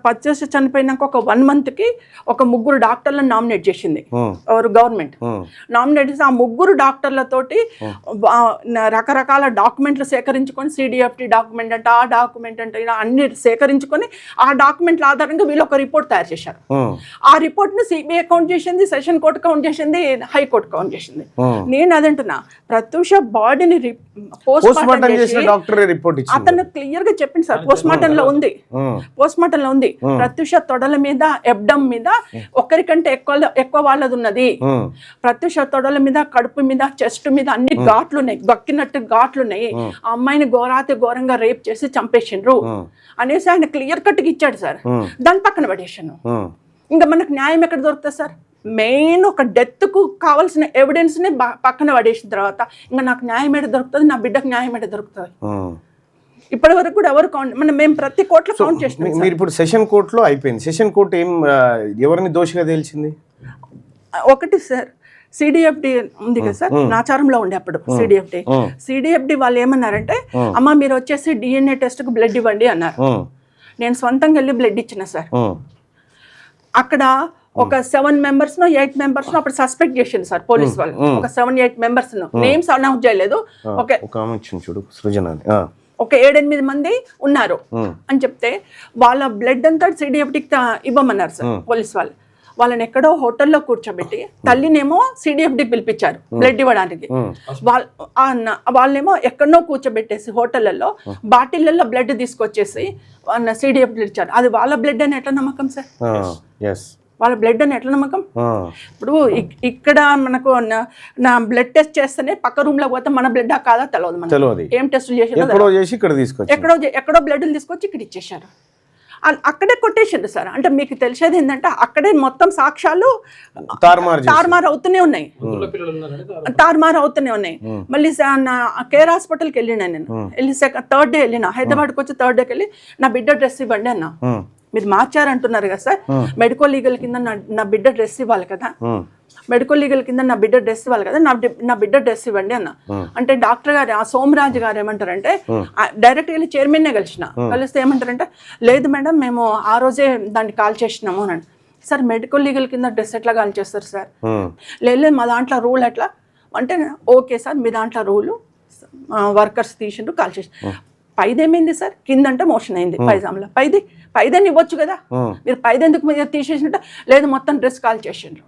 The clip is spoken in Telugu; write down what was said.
పచ్చేసి చనిపోయినాక ఒక 1 monthకి ఒక 3 డాక్టర్లను నామినేట్ చేసింది ఎవరు గవర్నమెంట్. నామినేట్ చేసి ఆ 3 డాక్టర్లతోటి రకరకాల డాక్యుమెంట్లు సేకరించుకొని సిడిఎఫ్టి డాక్యుమెంట్ అంటే ఆ డాక్యుమెంట్ అంటే ఇలా అన్ని సేకరించుకొని ఆ డాక్యుమెంట్ల ఆధారంగా వీళ్ళు ఒక రిపోర్ట్ తయారు చేశారు. ఆ రిపోర్ట్ను సిబిఐ కౌంట్ చేసింది, సెషన్ కోర్టు కౌంట్ చేసింది, హైకోర్టు కౌంట్ చేసింది. నేను అదంటున్నా ప్రత్యూష బాడీని పోస్ట్ మార్టం చేసి అతను క్లియర్ గా చెప్పింది సార్. పోస్ట్ మార్టం లో ఉంది ప్రత్యూష తొడల మీద ఎబ్డమ్ మీద ఒకరికంటే ఎక్కువ వాళ్ళది ఉన్నది. ప్రత్యూష తొడల మీద కడుపు మీద చెస్ట్ మీద అన్ని ఘాట్లు ఉన్నాయి, గక్కినట్టు ఘాట్లు ఉన్నాయి. ఆ అమ్మాయిని ఘోరంగా రేప్ చేసి చంపేసిండ్రు అనేసి ఆయన క్లియర్ కట్ గా ఇచ్చాడు సార్. దాని పక్కన పడేసాను. ఇంకా మనకు న్యాయం ఎక్కడ దొరుకుతుంది సార్? మెయిన్ ఒక డెత్ కు కావాల్సిన ఎవిడెన్స్ ని పక్కన పడేసిన తర్వాత ఇంకా నాకు న్యాయం ఎక్కడ దొరుకుతుంది, నా బిడ్డకు న్యాయం ఎక్కడ దొరుకుతుంది? ఇప్పటి వరకు కూడా ఎవరు మేము ప్రతి కోర్టులో కౌంట్ చేసినాం. మీరు ఇప్పుడు సెషన్ కోర్టులో అయిపోయింది. సెషన్ కోర్టు ఎవరిని దోషిగా తేల్చింది? ఒకటి సార్ సిడిఎఫ్డి ఉంది కదా సార్, నాచారంలో ఉండే అప్పుడు సిడిఎఫ్డి వాళ్ళు ఏమన్నారంటే అమ్మ మీరు వచ్చేసి DNA టెస్ట్ కు బ్లడ్ ఇవ్వండి అన్నారు. నేను సొంతంగా వెళ్ళి బ్లడ్ ఇచ్చిన సార్. అక్కడ ఒక 7 members 8 members అప్పుడు సస్పెక్ట్ చేసింది సార్ పోలీస్ వాళ్ళు. ఒక 7-8 members నేమ్స్ అనౌన్స్ చేయలేదు. ఒక 7-8 మంది ఉన్నారు అని చెప్తే వాళ్ళ బ్లడ్ అంతా సిడిఎఫ్డికి ఇవ్వమన్నారు సార్ పోలీస్ వాళ్ళు. వాళ్ళని ఎక్కడో హోటల్లో కూర్చోబెట్టి తల్లినేమో సిడిఎఫ్డి పిలిపించారు బ్లడ్ ఇవ్వడానికి. వాళ్ళేమో ఎక్కడనో కూర్చోబెట్టేసి హోటళ్లలో బాటిళ్లలో బ్లడ్ తీసుకొచ్చేసి సిడిఎఫ్డి ఇచ్చారు. అది వాళ్ళ బ్లడ్ అని ఎట్లా నమ్మకం సార్? వాళ్ళ బ్లడ్ అని ఎట్లా నమ్మకం? ఇప్పుడు ఇక్కడ మనకు నా బ్లడ్ టెస్ట్ చేస్తేనే పక్క రూమ్ లో పోతే మన బ్లడ్ కాదా తెలియదు. మనకు ఏం టెస్టులు చేసి ఎక్కడో బ్లడ్లు తీసుకొచ్చి ఇక్కడ ఇచ్చేసారు. అక్కడే కొట్టేసారు సార్. అంటే మీకు తెలిసేది ఏంటంటే అక్కడే మొత్తం సాక్ష్యాలు తారుమారు అవుతూనే ఉన్నాయి. మళ్ళీ కేర్ హాస్పిటల్కి వెళ్ళినా నేను. వెళ్ళి 3rd day వెళ్ళిన, హైదరాబాద్కి వచ్చి 3rd dayకి వెళ్ళి నా బిడ్డ డ్రెస్ ఇవ్వండి అన్న. మీరు మార్చారంటున్నారు కదా సార్, మెడికల్ లీగల్ కింద నా బిడ్డ డ్రెస్ ఇవ్వాలి కదా, మెడికల్ లీగల్ కింద నా బిడ్డ డ్రెస్ ఇవ్వాలి కదా, నా బిడ్డ డ్రెస్ ఇవ్వండి అన్న. అంటే డాక్టర్ గారు ఆ సోమరాజు గారు ఏమంటారంటే డైరెక్ట్ వెళ్ళి చైర్మన్నే కలిస్తే ఏమంటారంటే లేదు మేడం మేము ఆ రోజే దాన్ని కాల్ చేసినాము అని. సార్ మెడికల్ లీగల్ కింద డ్రెస్ ఎట్లా కాల్ చేస్తారు సార్? లేదు మా దాంట్లో రూల్ ఎట్లా అంటే ఓకే సార్ మీ దాంట్లో రూలు వర్కర్స్ తీసిండ్రు కాల్ చేసి పైదేమైంది సార్? కిందంటే మోషన్ అయింది పైజామ్లో. పైదని ఇవ్వచ్చు కదా, మీరు పైదెందుకు తీసేసినట్టు లేదు మొత్తం డ్రెస్ కాల్ చేసిండ్రు.